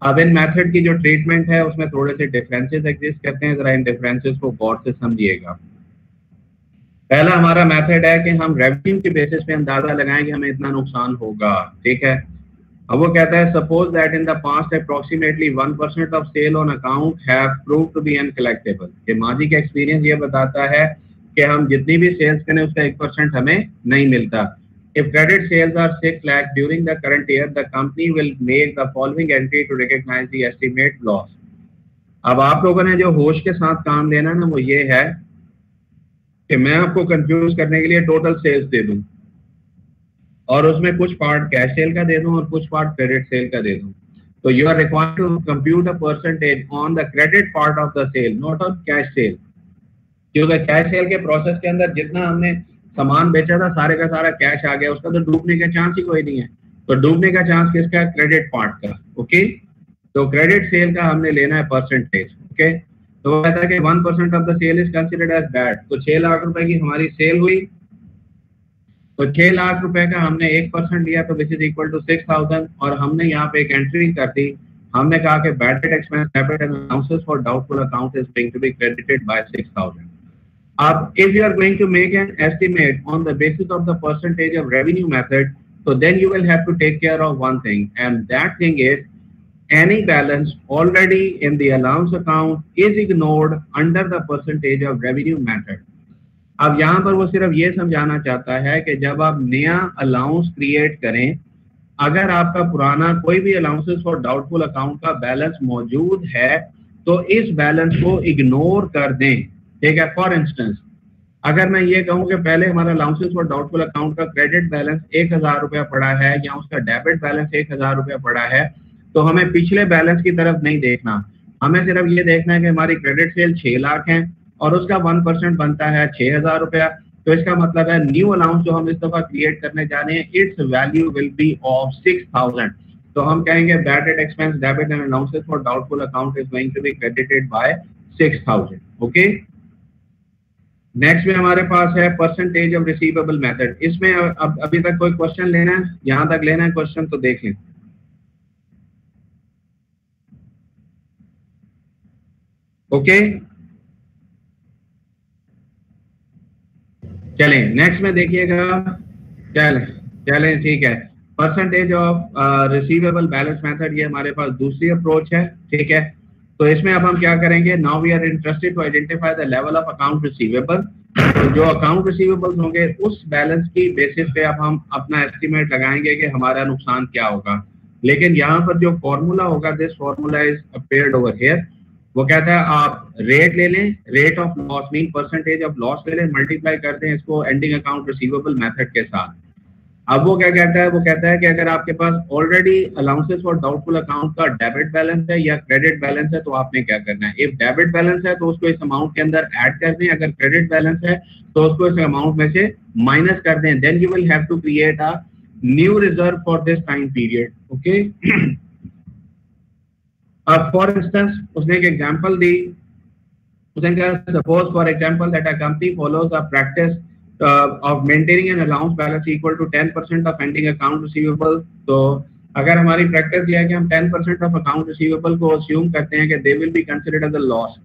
अब इन मेथड की जो ट्रीटमेंट है उसमें थोड़े से डिफरेंसेस एग्जिस्ट करते हैं, जरा इन डिफरेंसेस को गौर से समझिएगा। पहला हमारा मेथड है कि हम रेवेन्यू के बेसिस पे अंदाजा लगाएं कि हमें इतना नुकसान होगा, ठीक है। अब वो कहता है suppose that in the past approximately 1% of sale on account have proved to be uncollectable, कि माजी का एक्सपीरियंस ये बताता है कि हम जितनी भी सेल्स करें उसका 1% हमें नहीं मिलता। If credit sales are 6 lakh during the current year, the company will make the following entry to recognize the estimate loss. अब आप लोगों ने जो होश के साथ काम लेना ना वो ये है कि मैं आपको कंफ्यूज करने के लिए टोटल सेल्स दे दूं और उसमें कुछ पार्ट कैश सेल का दे दूं और कुछ पार्ट क्रेडिट सेल का दे दूं। तो you are required to compute a percentage on the credit part of the sale, not on cash sale, क्योंकि कैश सेल के प्रोसेस के अंदर जितना हमने सामान बेचा था सारे का सारा कैश आ गया, उसका तो डूबने का चांस ही कोई नहीं है। तो डूबने का चांस किसका? क्रेडिट पार्ट का, ओके। तो क्रेडिट सेल का हमने लेना है परसेंटेज, ओके। तो वो कहता है कि 1% of the sale is considered as bad. तो 6 लाख रुपए की हमारी सेल हुई, तो 6 लाख रुपए का हमने 1% लिया, तो विच इज इक्वल टू 6000, और हमने यहाँ पे एक एंट्री कर दी, हमने कहा कि bad debt expense debit and allowances for doubtful account is going to be credited by 6000. If you are going to make an estimate on the basis of the percentage of revenue method, so then you will have to take care of one thing, and that thing is any balance already in the allowance account is ignored under the percentage of revenue method. अब यहाँ पर वो सिर्फ ये समझाना चाहता है कि जब आप नया अलाउंस क्रिएट करें, अगर आपका पुराना कोई भी अलाउंसेस फॉर डाउटफुल अकाउंट का बैलेंस मौजूद है तो इस बैलेंस को इग्नोर कर दें, ठीक है। फॉर इंस्टेंस अगर मैं ये कहूँ कि पहले हमारा अलाउंसेस फॉर डाउटफुल अकाउंट का क्रेडिट बैलेंस 1000 रुपया पड़ा है या उसका डेबिट बैलेंस 1000 रुपया पड़ा है, तो हमें पिछले बैलेंस की तरफ नहीं देखना, हमें सिर्फ ये देखना है कि हमारी क्रेडिट सेल 6 लाख है और उसका 1% बनता है 6000 रुपया। तो इसका मतलब है न्यू अलाउंस जो हम इस दफा क्रिएट करने जा रहे हैं, its value will be of 6000। तो हम कहेंगे bad debt expense debit and allowances for doubtful account is going to be credited by 6000, okay. Next में हमारे पास है परसेंटेज ऑफ रिसीवेबल मेथड। इसमें अब अभी तक कोई क्वेश्चन लेना है? यहां तक लेना है क्वेश्चन तो देख लें, ओके। चलें नेक्स्ट में देखिएगा, चलें ठीक है। Percentage of receivable balance method, ये हमारे पास दूसरी अप्रोच है, ठीक है। तो इसमें अब हम क्या करेंगे, now we are interested to identify the level of account receivable. तो जो अकाउंट रिसीवेबल्स होंगे उस बैलेंस की बेसिस पे अब हम अपना एस्टिमेट लगाएंगे कि हमारा नुकसान क्या होगा। लेकिन यहाँ पर जो फॉर्मूला होगा, this formula is appeared over here. वो कहता है आप रेट ले लें, rate of loss mean percentage of loss ले लें, मल्टीप्लाई करते हैं इसको एंडिंग अकाउंट रिसीवेबल मेथड के साथ। अब वो क्या कहता है, वो कहता है कि अगर आपके पास already allowances for doubtful account का डेबिट बैलेंस है या क्रेडिट बैलेंस है तो आपने क्या करना है, इफ डेबिट बैलेंस है तो उसको इस अमाउंट के अंदर ऐड कर दें, अगर क्रेडिट बैलेंस है तो उसको इस अमाउंट में से माइनस कर दें, then you will have to create a new reserve for this time period, okay. अब फॉर इंस्टेंस उसने एक एग्जांपल दी, उसने कहा suppose for example that a company follows a practice of maintaining an allowance balance equal to 10% of ending account receivable। तो अगर हमारी practice यह है कि हम 10% ऑफ अकाउंट रिसीवेबल को अस्यूम करते हैं कि they will be considered as a loss.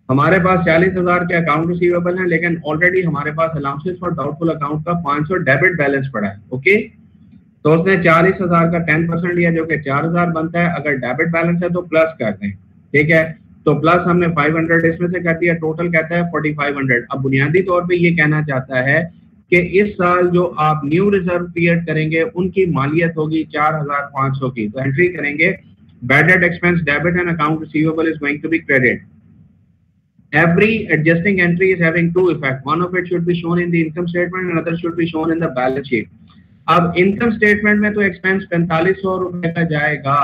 हमारे पास 40,000 के अकाउंट रिसीवेबल हैं, लेकिन ऑलरेडी हमारे पास अलाउंसेस फॉर डाउटफुल अकाउंट का 500 डेबिट बैलेंस पड़ा है। ओके, तो उसने 40,000 का 10% लिया जो कि 4,000 बनता है। अगर डेबिट बैलेंस है तो प्लस करते हैं, ठीक है, तो प्लस हमने 500 इसमें से कर दिया, टोटल कहता है 4500। अब बुनियादी तौर पे ये कहना चाहता है कि इस साल जो आप न्यू रिजर्व क्रिएट करेंगे उनकी मालियत होगी 4,500 की। तो एंट्री करेंगे bad debt expense debit and account receivable is going to be credit. Every adjusting entry is having two effects. One of it should be shown in the income statement and another should be shown in the balance sheet. अब income statement में तो expense 4500 रुपए का जाएगा,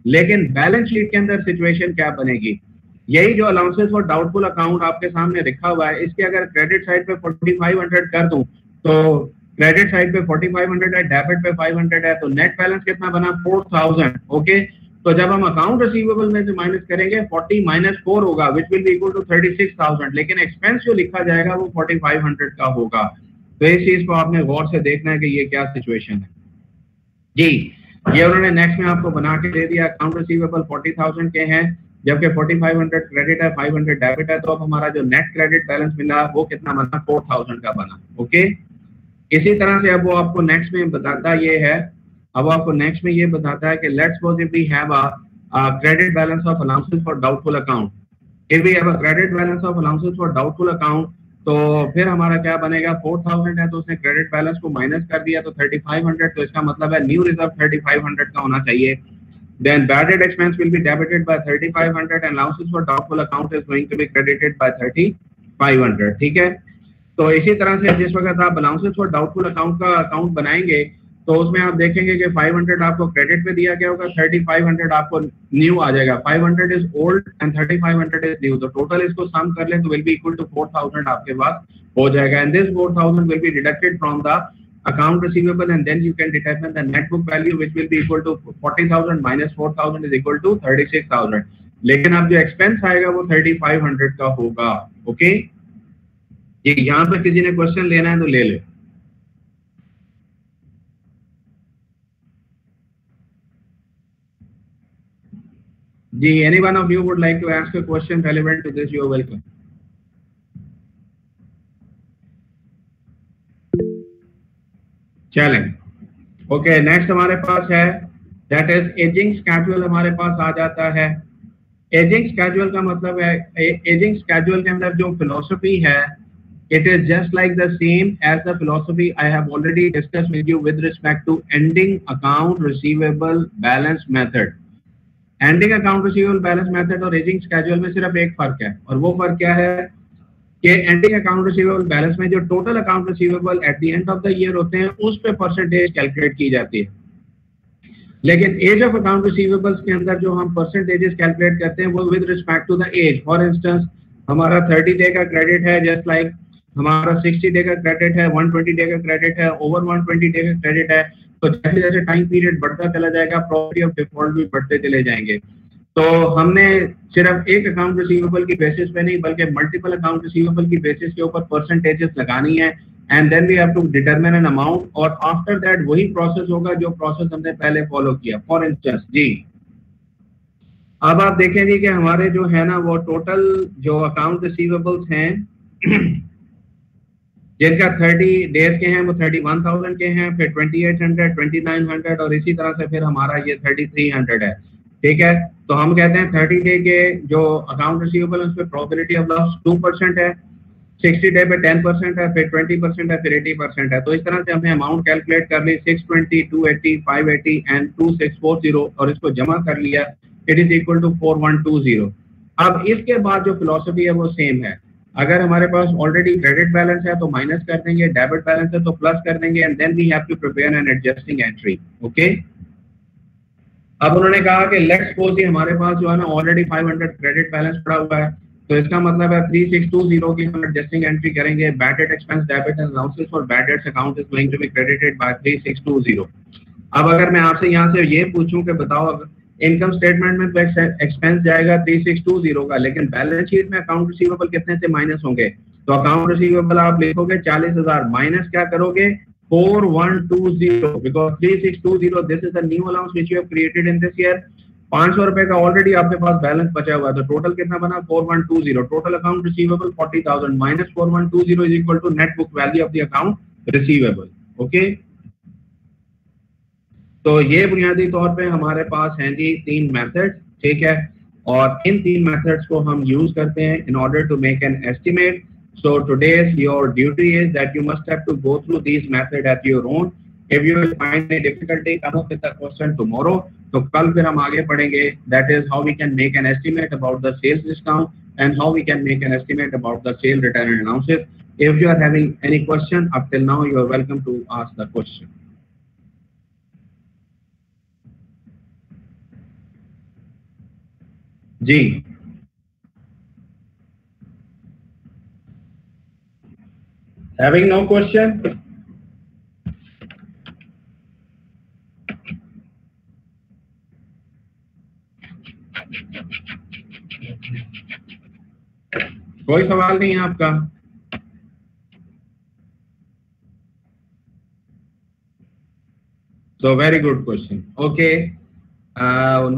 लेकिन balance sheet के अंदर situation क्या बनेगी? यही जो अलाउंसेस फॉर डाउटफुल अकाउंट आपके सामने लिखा हुआ है, इसके अगर क्रेडिट साइड पे 4500 कर दूं तो क्रेडिट साइड पे 4500 है, डेबिट पे 500 है, तो नेट बैलेंस कितना बना? 4000। ओके, तो जब हम अकाउंट रिसीवेबल में से माइनस करेंगे 40 - 4 होगा which will be equal to 36,000, लेकिन एक्सपेंस जो लिखा जाएगा वो 4500 का होगा। तो इस चीज को आपने गौर से देखना है कि ये क्या सिचुएशन है जी। ये उन्होंने नेक्स्ट में आपको बना के दे दिया, अकाउंट रिसीवेबल 40,000 के हैं, जबकि 4500 क्रेडिट है, 500 डेबिट है, तो अब हमारा जो नेट क्रेडिट बैलेंस मिला वो कितना बना? 4000 का बना। ओके, इसी तरह से अब वो आपको नेक्स्ट में बताता ये है, अब आपको नेक्स्ट में ये बताता है कि let's suppose if we have a credit balance of allowances for doubtful account. If we have a credit balance of allowances for doubtful account, तो फिर हमारा क्या बनेगा? 4000 है तो उसने क्रेडिट बैलेंस को माइनस कर दिया तो 3500, तो इसका मतलब है न्यू रिजर्व 3500 का होना चाहिए। Then bad debt expense will be debited by 3500 and allowances for doubtful account is going to be credited by 3500। ठीक है, तो इसी तरह से जिस वक्त आप अलाउंसेस फॉर डाउटफुल अकाउंट का अकाउंट बनाएंगे तो उसमें आप देखेंगे कि 500 आपको क्रेडिट पे दिया गया होगा, 3500 आपको न्यू आ जाएगा। 500 is old and 3500 is new, तो टोटल इसको सम कर लें तो विल बी इक्वल टू 4000 आपके पास हो जाएगा। And this 4000 will be deducted from the account receivable and then you can determine the net book value which will be equal to 40,000 minus 4,000 is equal to 36,000। लेकिन अब जो expense आएगा वो 3500 का होगा। ओके जी, यहाँ पे किसी ने क्वेश्चन लेना है तो ले ले। जी, any one of you would like to ask a question relevant to this, you are welcome। चलें, ओके, नेक्स्ट हमारे पास है दैट इज एजिंग स्केड्यूल। हमारे पास आ जाता है एजिंग स्केड्यूल का मतलब है, एजिंग स्केड्यूल के अंदर जो फिलोसफी है it is just like the same as the philosophy I have already discussed with you with respect to ending account receivable balance method. Ending account receivable balance method और aging schedule में सिर्फ एक फर्क है, और वो फर्क क्या है कि एंडिंग अकाउंट रिसीवेबल बैलेंस में जो total account receivable at the end of the year होते हैं उस पे परसेंटेज कैलकुलेट की जाती है, लेकिन एज ऑफ अकाउंट रिसीवेबल्स के अंदर जो हम परसेंटेजेस कैलकुलेट करते हैं वो with respect to the age. For instance हमारा 30 डे का क्रेडिट है, जस्ट लाइक हमारा 60 डे का क्रेडिट है, 120 डे का क्रेडिट है, ओवर 120 डे का क्रेडिट है। तो जैसे जैसे टाइम पीरियड बढ़ता चला जाएगा प्रॉपर्टी ऑफ डिफॉल्ट भी बढ़ते चले जाएंगे। तो हमने सिर्फ एक अकाउंट रिसीवेबल की बेसिस पे नहीं बल्कि मल्टीपल अकाउंट रिसीवेबल की बेसिस के ऊपर परसेंटेजेस लगानी है and then we have to determine an amount, और आफ्टर दैट वही प्रोसेस होगा जो प्रोसेस हमने पहले फॉलो किया। फॉर इंस्टेंस जी, अब आप देखेंगे कि हमारे जो है ना वो टोटल जो अकाउंट रिसीवेबल्स हैं जिनका 30 डेज के हैं वो 31,000 के हैं, फिर 2800, 2900 और इसी तरह से फिर हमारा ये 3300 है। ठीक है, तो हम कहते हैं 30 डे के जो अकाउंट रिसीवेबल है उस पर प्रोबेबिलिटी ऑफ लॉस 2% है, 60 डे पे 10% है, फिर 20% है, फिर 80% है। तो इस तरह से हमने अमाउंट कैलकुलेट कर ली 620, 280, 580 एंड 2640 और इसको जमा कर लिया, इट इज इक्वल टू 4120। अब इसके बाद जो फिलोसफी है वो सेम है। अगर हमारे पास ऑलरेडी क्रेडिट बैलेंस है तो माइनस कर देंगे, डेबिट बैलेंस है तो प्लस कर देंगे and then we have to prepare an adjusting entry. Okay, अब उन्होंने कहा कि लेट्स सपोज हमारे पास जो है ना ऑलरेडी 500 क्रेडिट बैलेंस पड़ा हुआ है, तो इसका मतलब है 3620 की हम एडजस्टिंग एंट्री करेंगे। Bad debt expense debit and allowances for bad debts account is going to be credited by 3620। अब अगर मैं आपसे यहाँ से ये पूछूं कि बताओ इनकम स्टेटमेंट में तो एक्सपेंस जाएगा 3620 का, लेकिन बैलेंस शीट में अकाउंट रिसीवेबल कितने से माइनस होंगे? तो अकाउंट रिसीवेबल आप लिखोगे 40,000 माइनस क्या करोगे 4120, because 3620 this is the new allowance which you have created in this year. 500 रुपए का ऑलरेडी आपके पास बैलेंस बचा हुआ है, तो टोटल कितना बना 4120। Total account receivable 40,000 minus 4120 is equal to net book value of the account receivable. Okay, तो ये बुनियादी तौर पे हमारे पास हैं जी 3 मेथड, ठीक है, और इन 3 मेथड्स को हम यूज करते हैं in order to make an estimate. So today's your duty is that you must have to go through these methods at your own. If you will find any difficulty, come up with the question tomorrow. तो कल फिर हम आगे पढ़ेंगे, that is how we can make an estimate about the sales discount and how we can make an estimate about the sale return and allowances. If you are having any question up till now, you are welcome to ask the question. Ji having no question? कोई सवाल नहीं है आपका? So very good question. Okay,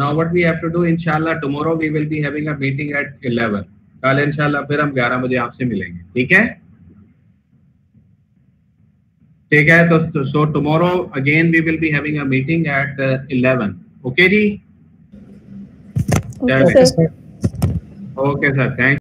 now what we have to do, inshallah tomorrow we will be having a meeting at 11. कल इंशाल्लाह फिर हम 11 बजे आपसे मिलेंगे, ठीक है? ठीक है, तो so tomorrow again we will be having a meeting at 11. Okay ji? Okay, sir. Okay sir, thank you.